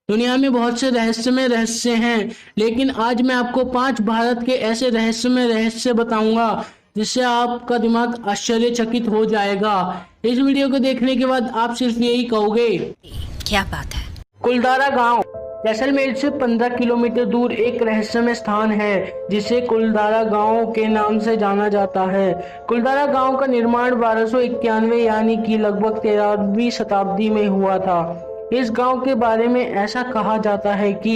दुनिया में बहुत से रहस्यमय रहस्य हैं, लेकिन आज मैं आपको 5 भारत के ऐसे रहस्यमय रहस्य बताऊंगा जिससे आपका दिमाग आश्चर्यचकित हो जाएगा। इस वीडियो को देखने के बाद आप सिर्फ यही कहोगे, क्या बात है। कुलधारा गांव जैसलमेर से 15 किलोमीटर दूर एक रहस्यमय स्थान है जिसे कुलधारा गांव के नाम से जाना जाता है। कुलधारा गांव का निर्माण 1291 यानी कि लगभग 13वीं शताब्दी में हुआ था। इस गांव के बारे में ऐसा कहा जाता है कि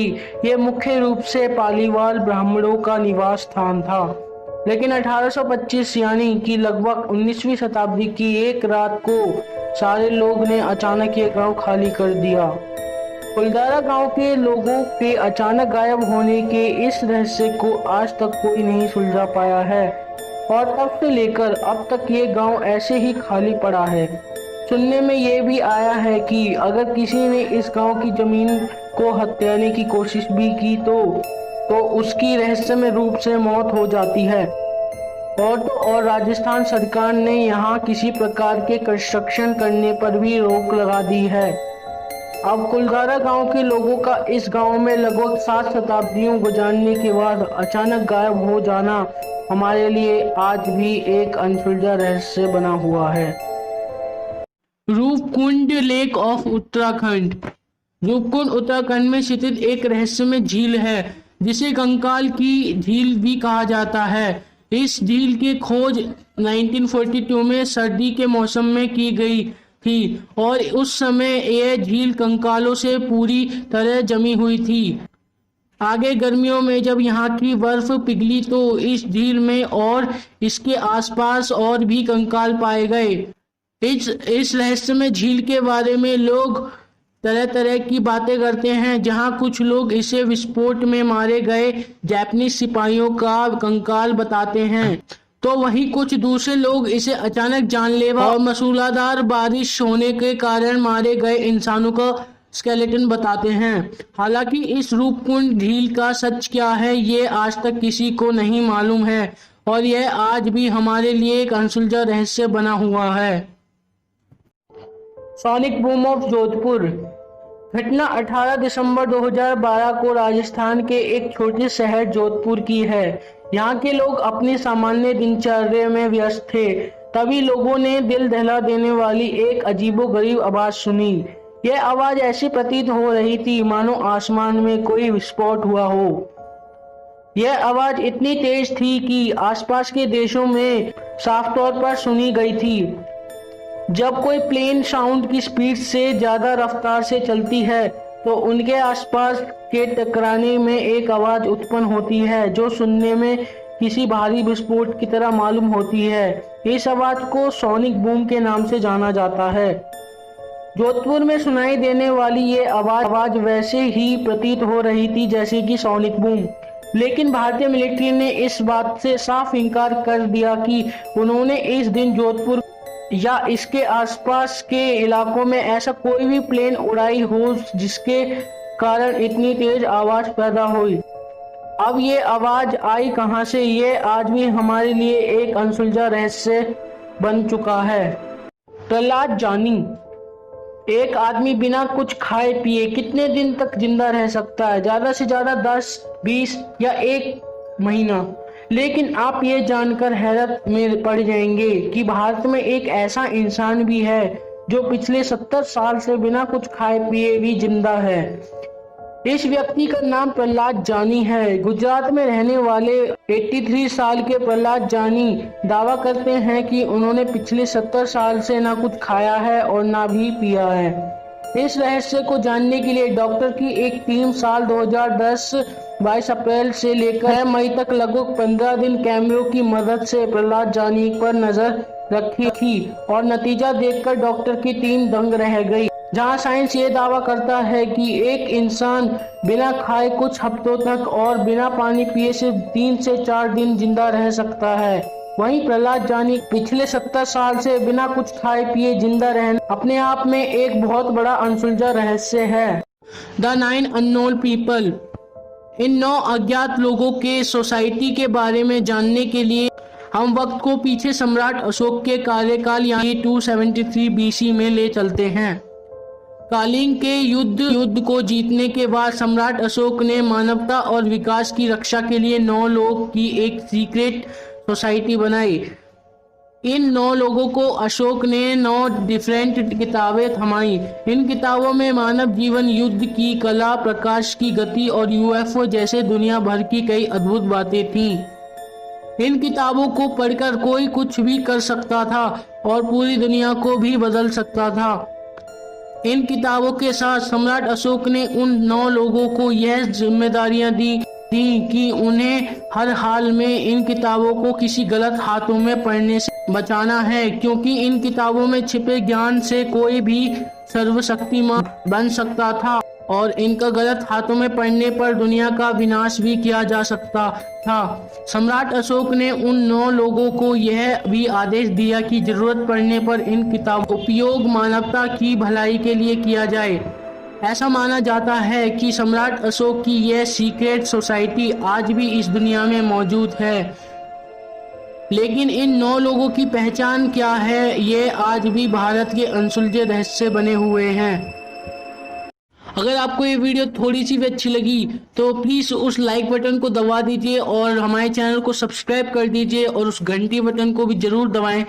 यह मुख्य रूप से पालीवाल ब्राह्मणों का निवास स्थान था, लेकिन 1825 यानी कि लगभग 19वीं शताब्दी की एक रात को सारे लोग ने अचानक ये गांव खाली कर दिया। कुलधारा गांव के लोगों के अचानक गायब होने के इस रहस्य को आज तक कोई नहीं सुलझा पाया है और तब से लेकर अब तक ये गांव ऐसे ही खाली पड़ा है। सुनने में ये भी आया है कि अगर किसी ने इस गांव की जमीन को हथियाने की कोशिश भी की तो उसकी रहस्यमय रूप से मौत हो जाती है। और राजस्थान सरकार ने यहाँ किसी प्रकार के कंस्ट्रक्शन करने पर भी रोक लगा दी है। अब कुलधारा गांव के लोगों का इस गांव में लगभग 7 शताब्दियों गुजारने के बाद अचानक गायब हो जाना हमारे लिए आज भी एक अनसुलझा रहस्य बना हुआ है। Roopkund lake of Uttarakhand. रूपकुंड उत्तराखंड में स्थित एक रहस्यमय झील है जिसे कंकाल की झील भी कहा जाता है। इस झील की खोज 1942 में सर्दी के मौसम में की गई थी और उस समय यह झील कंकालों से पूरी तरह जमी हुई थी। आगे गर्मियों में जब यहाँ की बर्फ पिघली तो इस झील में और इसके आसपास और भी कंकाल पाए गए। इस रहस्यमय झील के बारे में लोग तरह तरह की बातें करते हैं, जहां कुछ लोग इसे विस्फोट में मारे गए जापानी सिपाहियों का कंकाल बताते हैं, तो वहीं कुछ दूसरे लोग इसे अचानक जानलेवा और मूसलाधार बारिश होने के कारण मारे गए इंसानों का स्केलेटन बताते हैं। हालांकि इस रूपकुंड झील का सच क्या है ये आज तक किसी को नहीं मालूम है और यह आज भी हमारे लिए एक अनसुलझा रहस्य बना हुआ है। Sonic boom of Jodhpur. घटना 18 दिसंबर 2012 को राजस्थान के एक छोटे शहर जोधपुर की है। यहाँ के लोग अपनी सामान्य दिनचर्या में व्यस्त थे, तभी लोगों ने दिल दहला देने वाली एक अजीबोगरीब आवाज सुनी। यह आवाज ऐसी प्रतीत हो रही थी मानो आसमान में कोई विस्फोट हुआ हो। यह आवाज इतनी तेज थी कि आसपास के देशों में साफ तौर पर सुनी गई थी। जब कोई प्लेन साउंड की स्पीड से ज्यादा रफ्तार से चलती है तो उनके आसपास के टकराने में एक आवाज उत्पन्न होती है जो सुनने में किसी भारी विस्फोट की तरह मालूम होती है। इस आवाज को सोनिक बूम के नाम से जाना जाता है। जोधपुर में सुनाई देने वाली ये आवाज वैसे ही प्रतीत हो रही थी जैसे कि सोनिक बूम, लेकिन भारतीय मिलिट्री ने इस बात से साफ इनकार कर दिया कि उन्होंने इस दिन जोधपुर या इसके आसपास के इलाकों में ऐसा कोई भी प्लेन उड़ाई हो जिसके कारण इतनी तेज आवाज पैदा हुई। अब ये आवाज आई कहां से, ये आज भी हमारे लिए एक अनसुलझा रहस्य बन चुका है। प्रहलाद जानी। एक आदमी बिना कुछ खाए पिए कितने दिन तक जिंदा रह सकता है? ज्यादा से ज्यादा 10, 20 या 1 महीना। लेकिन आप ये जानकर हैरत में पड़ जाएंगे कि भारत में एक ऐसा इंसान भी है जो पिछले 70 साल से बिना कुछ खाए पिए भी जिंदा है। इस व्यक्ति का नाम प्रहलाद जानी है। गुजरात में रहने वाले 83 साल के प्रहलाद जानी दावा करते हैं कि उन्होंने पिछले 70 साल से ना कुछ खाया है और ना भी पिया है। इस रहस्य को जानने के लिए डॉक्टर की एक टीम साल 2010 22 अप्रैल से लेकर मई तक लगभग 15 दिन कैमरों की मदद से प्रहलाद जानी पर नजर रखी थी और नतीजा देखकर डॉक्टर की टीम दंग रह गई। जहां साइंस ये दावा करता है कि एक इंसान बिना खाए कुछ हफ्तों तक और बिना पानी पिए से 3 से 4 दिन जिंदा रह सकता है, वहीं प्रहलाद जानी पिछले 70 साल से बिना कुछ खाए पिए जिंदा रहना अपने आप में एक बहुत बड़ा अनसुलझा रहस्य है। The 9 unknown people. इन 9 अज्ञात लोगों के सोसाइटी के बारे में जानने के लिए हम वक्त को पीछे सम्राट अशोक के कार्यकाल यानी 273 BC में ले चलते हैं। कालिंग के युद्ध को जीतने के बाद सम्राट अशोक ने मानवता और विकास की रक्षा के लिए 9 लोग की एक सीक्रेट सोसाइटी बनाई। इन 9 लोगों को अशोक ने 9 डिफरेंट किताबें थमाई। इन किताबों में मानव जीवन, युद्ध की कला, प्रकाश की गति और यूएफओ जैसे दुनिया भर की कई अद्भुत बातें थीं। इन किताबों को पढ़कर कोई कुछ भी कर सकता था और पूरी दुनिया को भी बदल सकता था। इन किताबों के साथ सम्राट अशोक ने उन 9 लोगों को यह जिम्मेदारियां दी थी कि उन्हें हर हाल में इन किताबों को किसी गलत हाथों में पढ़ने से बचाना है, क्योंकि इन किताबों में छिपे ज्ञान से कोई भी सर्वशक्तिमान बन सकता था और इनका गलत हाथों में पड़ने पर दुनिया का विनाश भी किया जा सकता था। सम्राट अशोक ने उन 9 लोगों को यह भी आदेश दिया कि जरूरत पड़ने पर इन किताबों का उपयोग मानवता की भलाई के लिए किया जाए। ऐसा माना जाता है कि सम्राट अशोक की यह सीक्रेट सोसाइटी आज भी इस दुनिया में मौजूद है। लेकिन इन 9 लोगों की पहचान क्या है, ये आज भी भारत के अनसुलझे रहस्य बने हुए हैं। अगर आपको ये वीडियो थोड़ी सी भी अच्छी लगी तो प्लीज़ उस लाइक बटन को दबा दीजिए और हमारे चैनल को सब्सक्राइब कर दीजिए और उस घंटी बटन को भी जरूर दबाएं,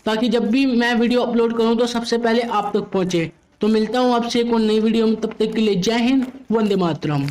ताकि जब भी मैं वीडियो अपलोड करूं तो सबसे पहले आप तक पहुंचे। तो मिलता हूं आपसे एक और नई वीडियो में, तब तक के लिए जय हिंद, वंदे मातरम।